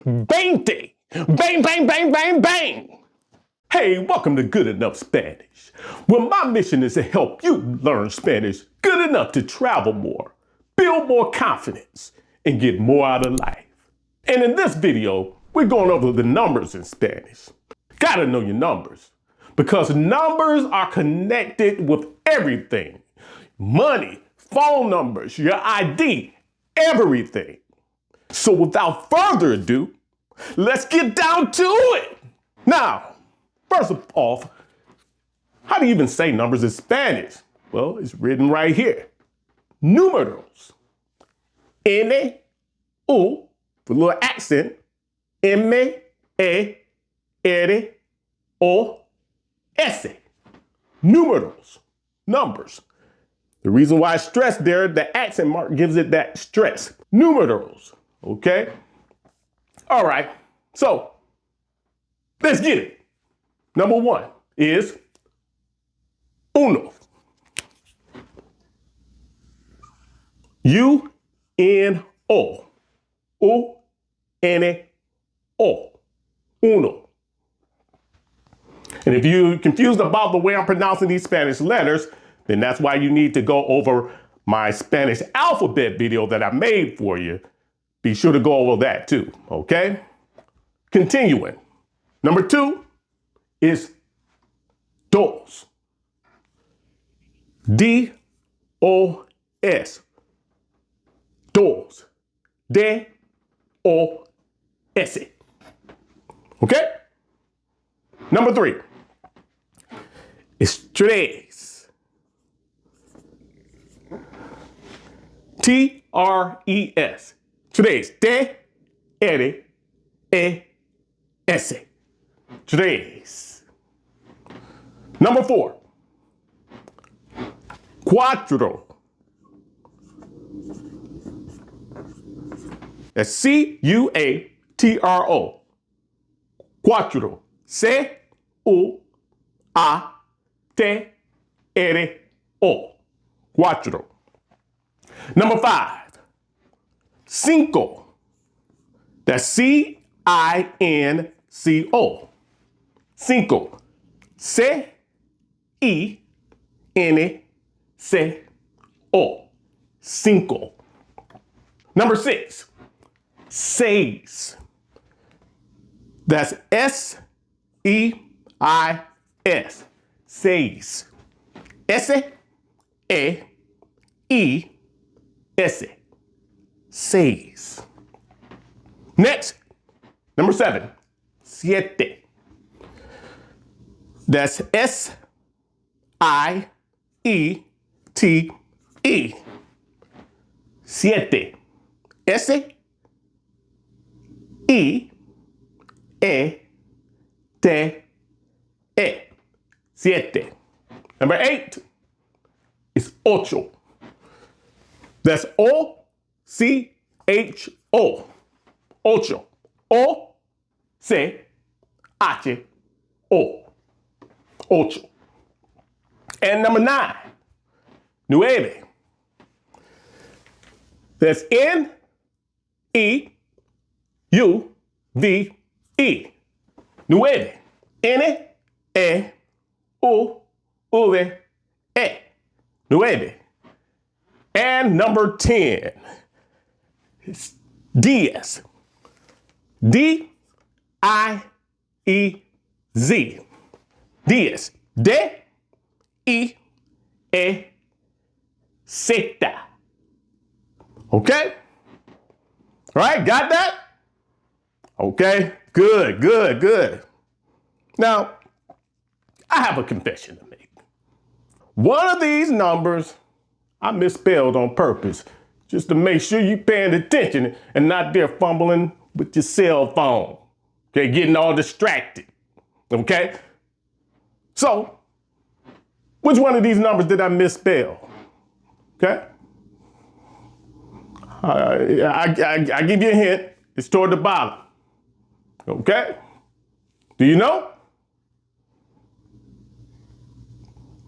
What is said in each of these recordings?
Veinte. Bang, bang, bang, bang, bang. Hey, welcome to Good Enough Spanish, where my mission is to help you learn Spanish good enough to travel more, build more confidence, and get more out of life. And in this video, we're going over the numbers in Spanish. Gotta know your numbers, because numbers are connected with everything. Money, phone numbers, your ID, everything. So without further ado, let's get down to it. Now, first of all, how do you even say numbers in Spanish? Well, it's written right here. Números. N, U, with a little accent. M, E, R, O, S. Números. Numbers. The reason why it's stressed there, the accent mark gives it that stress. Números. Okay? All right. So, let's get it. Number one is uno. U-N-O. U-N-O. Uno. And if you're confused about the way I'm pronouncing these Spanish letters, then that's why you need to go over my Spanish alphabet video that I made for you. Be sure to go over that too, okay? Continuing. Number two is dos. D-O-S. Dos. D-O-S. Okay? Number three is tres. T-R-E-S. Tres. T-R-E-S. Tres. Number four. Cuatro. That's C-U-A-T-R-O. Cuatro. C-U-A-T-R-O. Cuatro. Number five. Cinco. That's C-I-N-C-O. Cinco. C-E-N-C-O. Cinco. Number six. Seis. That's S-E-I-S. Seis. S-E-E-S. Seis. Next, number seven. Siete. That's S-I-E-T-E. Siete. S-E-E-T-E. Siete. Number eight is ocho. That's O-C-H-O. Ocho. O-C-H-O. Ocho. And number nine, nueve. That's N-E-U-V-E. Nueve. N-E-U-V-E. Nueve. And number 10 is diez. D-I-E-Z. Diez. D-E-E-Z. Okay? All right, got that? Okay, good. Now, I have a confession to make. One of these numbers I misspelled on purpose, just to make sure you're paying attention and not there fumbling with your cell phone. Okay, getting all distracted. Okay? So, which one of these numbers did I misspell? Okay? I give you a hint. It's toward the bottom. Okay? Do you know?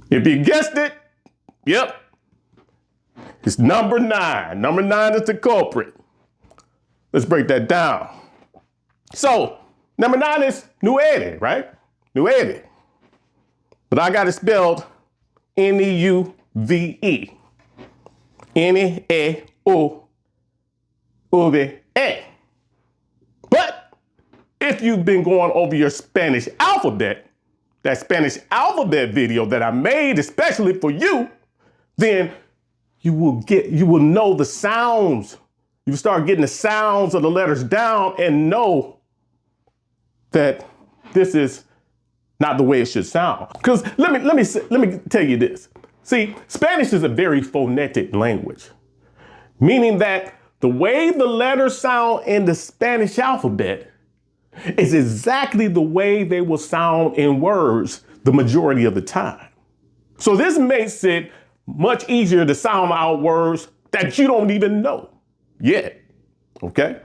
If you guessed it, yep. It's number 9. Number 9 is the culprit. Let's break that down. So number 9 is nueve, right? Nueve. But I got it spelled N-E-U-V-E. N-E-U-V-E. But if you've been going over your Spanish alphabet, that Spanish alphabet video that I made especially for you, then you will know the sounds. You start getting the sounds of the letters down and know that this is not the way it should sound. Because let me tell you this. See, Spanish is a very phonetic language, meaning that the way the letters sound in the Spanish alphabet is exactly the way they will sound in words the majority of the time. So this makes it much easier to sound out words that you don't even know yet, okay?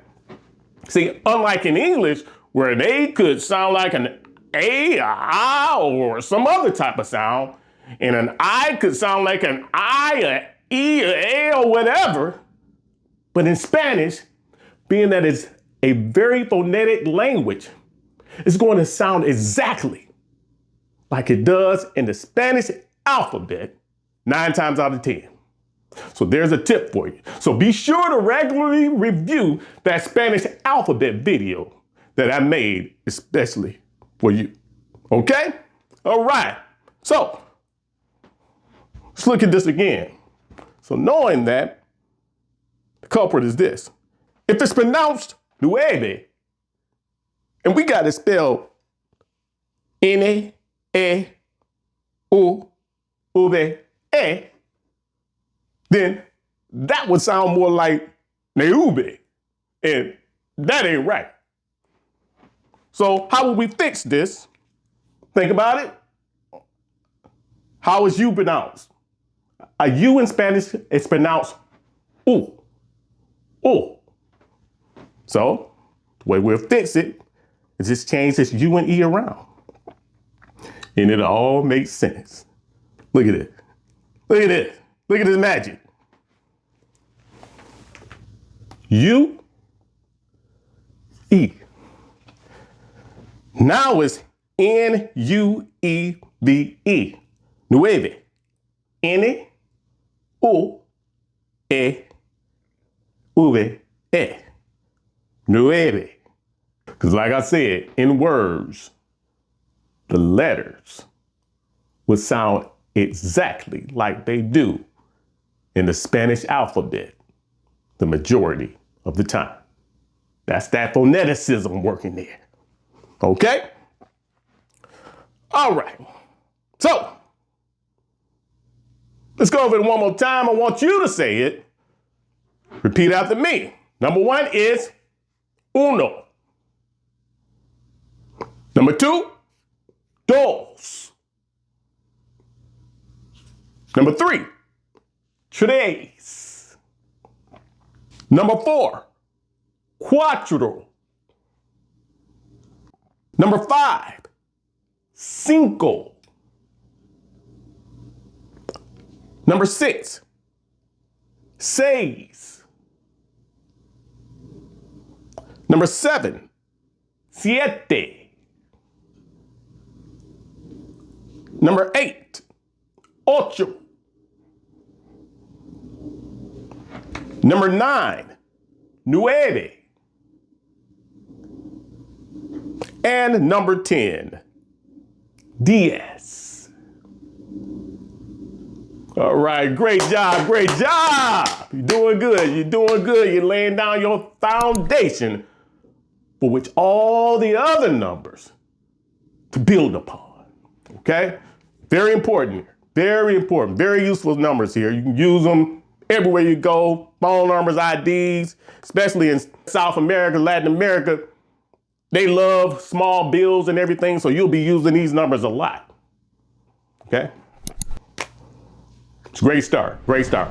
See, unlike in English, where they could sound like an A, I, or some other type of sound, and an I could sound like an I, a E, a or whatever. But in Spanish, being that it's a very phonetic language, it's going to sound exactly like it does in the Spanish alphabet 9 times out of 10. So there's a tip for you. So be sure to regularly review that Spanish alphabet video that I made especially for you. Okay? All right. So let's look at this again. So knowing that, the culprit is this. If it's pronounced nueve, and we got it spelled N-E-U-V-E, then that would sound more like neube, and that ain't right. So how would we fix this? Think about it. How is you pronounced? A U in Spanish is pronounced U. U. So the way we'll fix it is just change this U and E around. And it all makes sense. Look at it. Look at this. Look at this magic. U, E. Now it's N-U-E-V-E. Nueve. N-U-E-V-E. Nueve. Because like I said, in words, the letters would sound exactly like they do in the Spanish alphabet the majority of the time. That's that phoneticism working there. Okay? All right. So, let's go over it one more time. I want you to say it. Repeat after me. Number 1 is uno. Number 2, dos. Number 3, tres. Number 4, cuatro. Number 5, cinco. Number 6, seis. Number 7, siete. Number 8, ocho. Number 9, nueve. And number 10, diez. All right, great job, great job. You're doing good, you're doing good. You're laying down your foundation for which all the other numbers to build upon, okay? Very important, very useful numbers here. You can use them everywhere you go, phone numbers, IDs, especially in South America, Latin America. They love small bills and everything, so you'll be using these numbers a lot, okay? It's a great start, great start.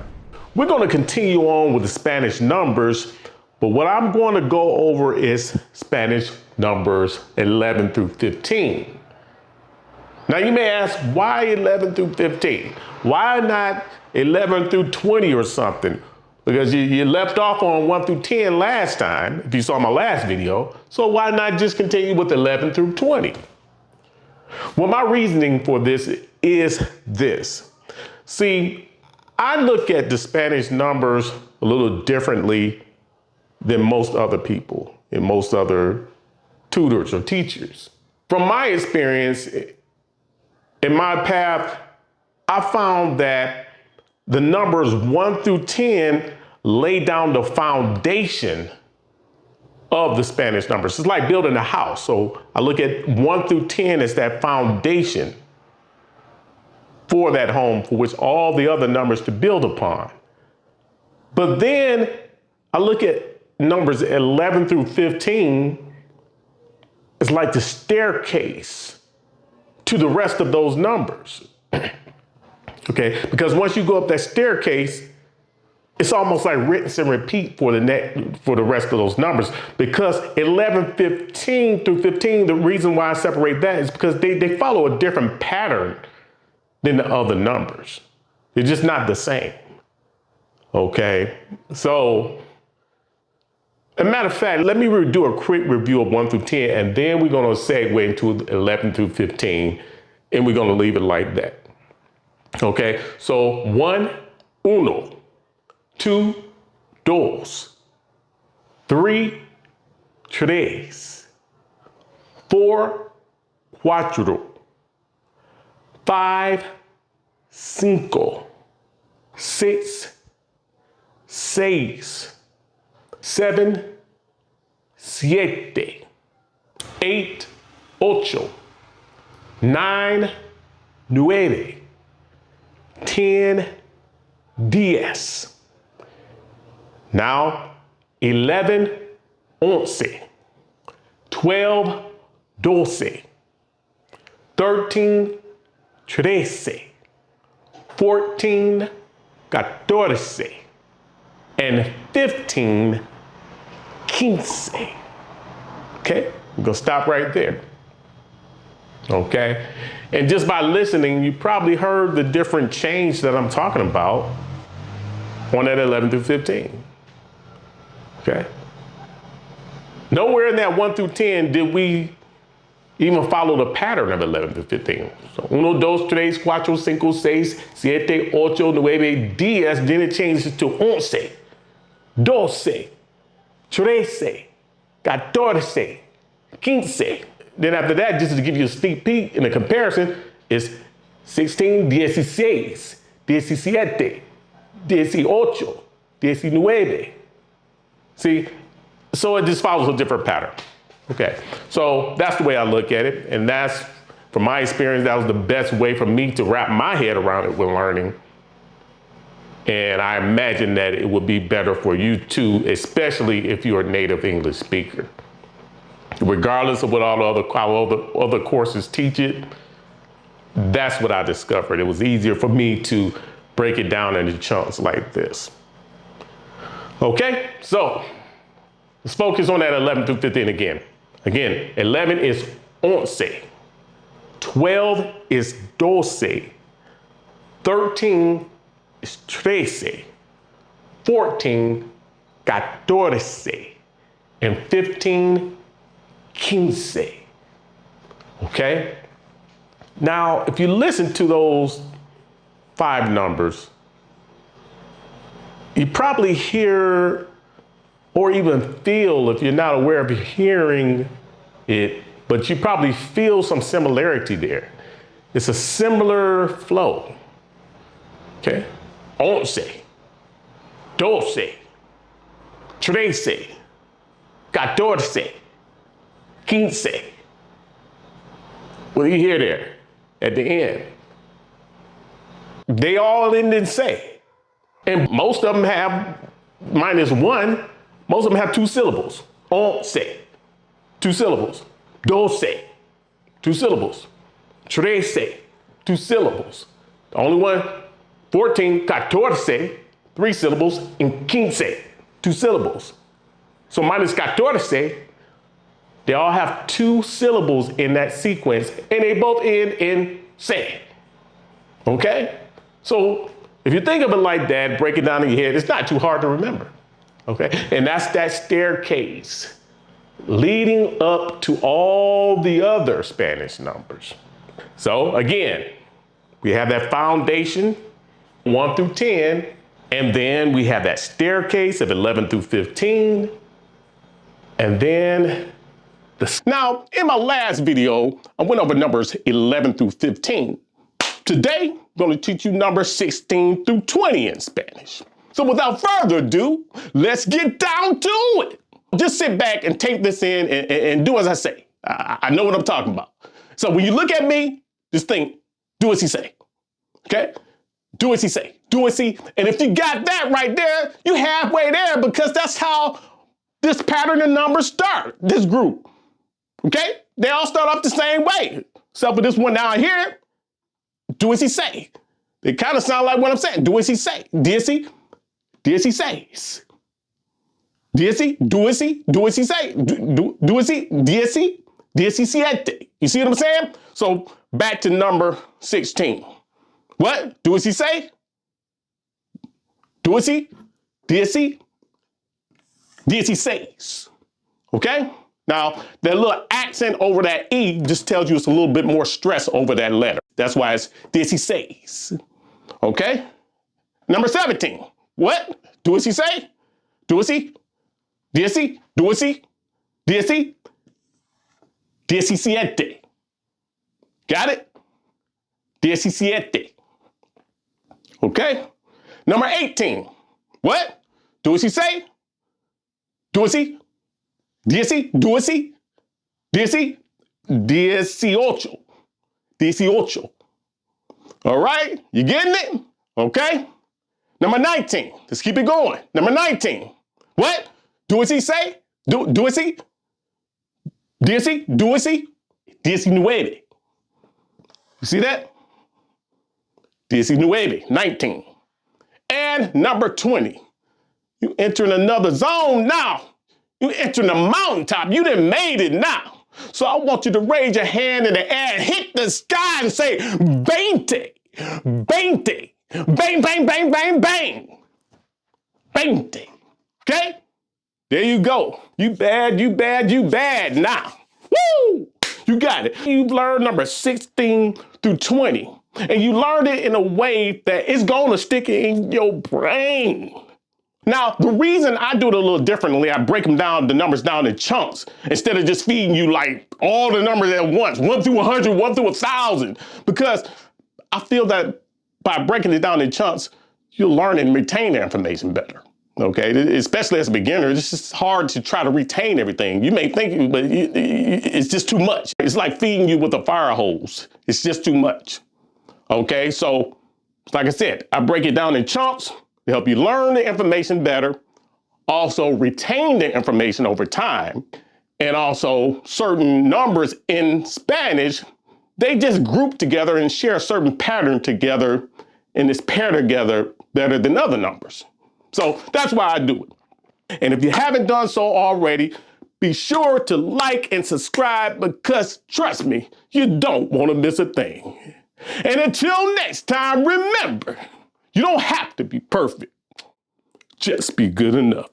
We're gonna continue on with the Spanish numbers, but what I'm gonna go over is Spanish numbers 11 through 15. Now you may ask, why 11 through 15? Why not 11 through 20 or something? because you left off on 1 through 10 last time, if you saw my last video. So why not just continue with 11 through 20? Well, my reasoning for this is this. See, I look at the Spanish numbers a little differently than most other people and most other tutors or teachers. From my experience, in my path, I found that the numbers 1 through 10 lay down the foundation of the Spanish numbers. It's like building a house. So I look at 1 through 10 as that foundation for that home, for which all the other numbers to build upon. But then I look at numbers 11 through 15. It's like the staircase to the rest of those numbers. Okay, because once you go up that staircase, it's almost like rinse and repeat for the rest of those numbers. Because 11, 15 through 15, the reason why I separate that is because they follow a different pattern than the other numbers. They're just not the same. Okay, so as a matter of fact, let me do a quick review of 1 through 10, and then we're going to segue into 11 through 15, and we're going to leave it like that. Okay, so 1, uno. 2, dos. 3, tres. 4, cuatro. 5, cinco. 6, seis. 7, siete. 8, ocho. 9, nueve. 10, diez. Now, 11, once. 12, doce. 13, trece. 14, catorce. And 15, quince. Okay, we're gonna stop right there. Okay, and just by listening, you probably heard the different change that I'm talking about on that 11 through 15. Okay. Nowhere in that 1 through 10 did we even follow the pattern of 11 through 15. So, uno, dos, tres, cuatro, cinco, seis, siete, ocho, nueve, diez. Then it changes to once, doce, trece, catorce, quince. Then after that, just to give you a sneak peek in the comparison, is 16, dieciséis, diecisiete, 18, 19. See, so it just follows a different pattern. Okay, so that's the way I look at it. And that's, from my experience, that was the best way for me to wrap my head around it when learning. And I imagine that it would be better for you too, especially if you're a native English speaker. Regardless of what all the other courses teach it, that's what I discovered. It was easier for me to break it down into chunks like this. Okay, so let's focus on that 11 through 15 again. Again, 11 is once, 12 is doce, 13 is trece, 14, catorce, and 15, quince. Okay? Now, if you listen to those 5 numbers, you probably hear or even feel, if you're not aware of hearing it, but you probably feel some similarity there. It's a similar flow. Okay? Once, doce, trece, catorce, quince. What do you hear there at the end? They all end in say. And most of them have, minus 1, most of them have 2 syllables. Once, 2 syllables. Doce, 2 syllables. Trece, 2 syllables. The only one, 14, catorce, 3 syllables, and quince, 2 syllables. So minus catorce, they all have 2 syllables in that sequence, and they both end in se. Okay? So If you think of it like that, break it down in your head, it's not too hard to remember. Okay? And that's that staircase leading up to all the other Spanish numbers. So again, we have that foundation, 1 through 10, and then we have that staircase of 11 through 15, and then Now, in my last video, I went over numbers 11 through 15. Today, I'm going to teach you numbers 16 through 20 in Spanish. So without further ado, let's get down to it. Just sit back and take this in and do as I say. I know what I'm talking about. So when you look at me, just think, do as he say. Okay? Do as he say. Do as he. And if you got that right there, you halfway there, because that's how this pattern of numbers start, this group. Okay? They all start off the same way. Except for this one down here, do as he say. They kind of sound like what I'm saying. Do as he say. Dizzy, as he says. Dizzy, do as he say. Do as he, dizzy, siete. You see what I'm saying? So back to number 16. What? Do as he say? Do as he, dizzy, he says. Okay? Now, that little accent over that E just tells you it's a little bit more stress over that letter. That's why it's this he says. Okay? Number 17. What? Do as he say? Do as he? This he? Do as he? This he? Diecisiete. Got it? Diecisiete. Okay? Number 18. What? Do as he say? Do as he? Dieci, dueci, dieci, dieciocho, dieciocho. All right, you getting it? Okay. Number 19, let's keep it going. Number 19, what? Dueci say? Dueci, dieci, dueci, diecinueve. You see that? Diecinueve, 19. And number 20, you entering another zone now. You entering the mountaintop. You done made it now. So I want you to raise your hand in the air and hit the sky and say, 20, 20, bang, bang, bang, bang, bang. 20. Okay? There you go. You bad, you bad, you bad now. Woo! You got it. You've learned number 16 through 20. And you learned it in a way that it's going to stick in your brain. Now, the reason I do it a little differently, I break the numbers down in chunks, instead of just feeding you like all the numbers at once, 1 through 100, 1 through 1,000, because I feel that by breaking it down in chunks, you'll learn and retain the information better. Okay, especially as a beginner, it's just hard to try to retain everything. You may think, but it's just too much. It's like feeding you with a fire hose. It's just too much. Okay, so like I said, I break it down in chunks to help you learn the information better, also retain the information over time, and also certain numbers in Spanish, they just group together and share a certain pattern together, and it's paired together better than other numbers. So that's why I do it. And if you haven't done so already, be sure to like and subscribe, because trust me, you don't want to miss a thing. And until next time, remember, you don't have to be perfect. Just be good enough.